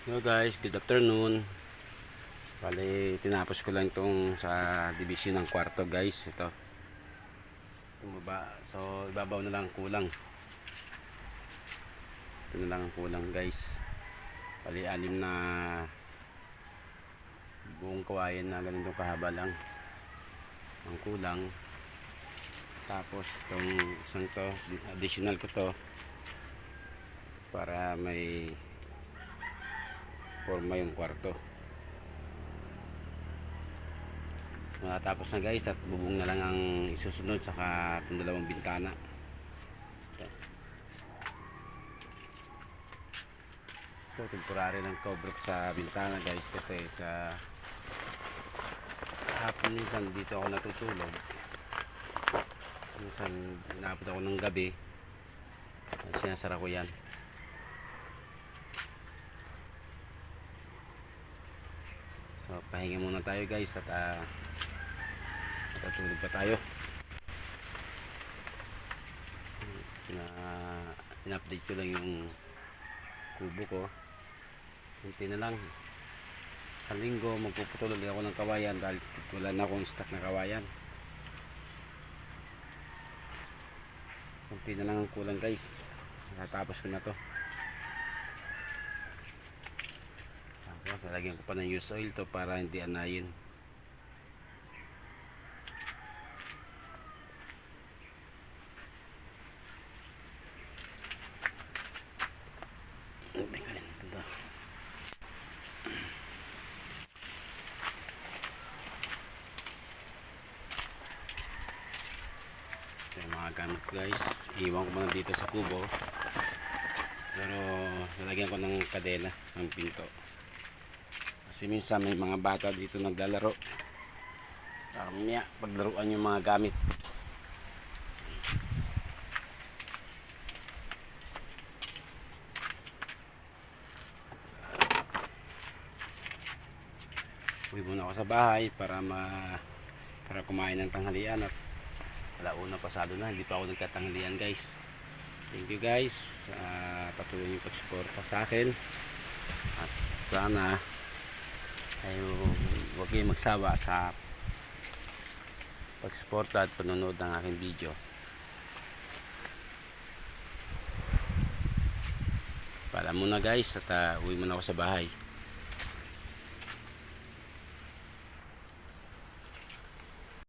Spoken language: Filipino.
Hello guys, good afternoon. Bali, tinapos ko lang itong sa division ng kwarto guys. Ito. Tumaba. So, ibabaw na lang kulang. Ito na lang ang kulang guys. Bali, 6 na buong kawayan na ganitong kahaba lang ang kulang. Tapos, itong isang to, additional ko to para may forma yung kwarto. Matapos na guys at bubong na lang ang isusunod saka itong 2 bintana. Ito temporary ng cover sa bintana guys kasi sa hapon minsan dito ako natutulog, minsan inabot ako ng gabi, sinasara ko yan. So pahinga muna tayo guys at matutulog pa tayo. In-update ko lang yung kubo ko. Kunti na lang. Sa linggo magpuputol ulit ako ng kawayan dahil wala na akong stock na kawayan. Kunti na lang ang kulang guys. Natapos ko na to. Tapos lalagyan ko pa ng used oil to para hindi anayin. Yung mga gamit guys, iwan ko muna dito sa kubo, pero nalagyan ko ng kadena ng pinto kasi minsan may mga bata dito naglalaro para mamaya paglaruan yung mga gamit. Uwi muna ako sa bahay para kumain ng tanghalian at alauna pasado na, hindi pa ako nagkatanghalian guys. Thank you guys, patuloy yung pagsuporta sa akin at sana ay huwag kayong magsawa sa pagsuporta at panonood ng aking video. Paalam muna guys at uwi muna ako sa bahay.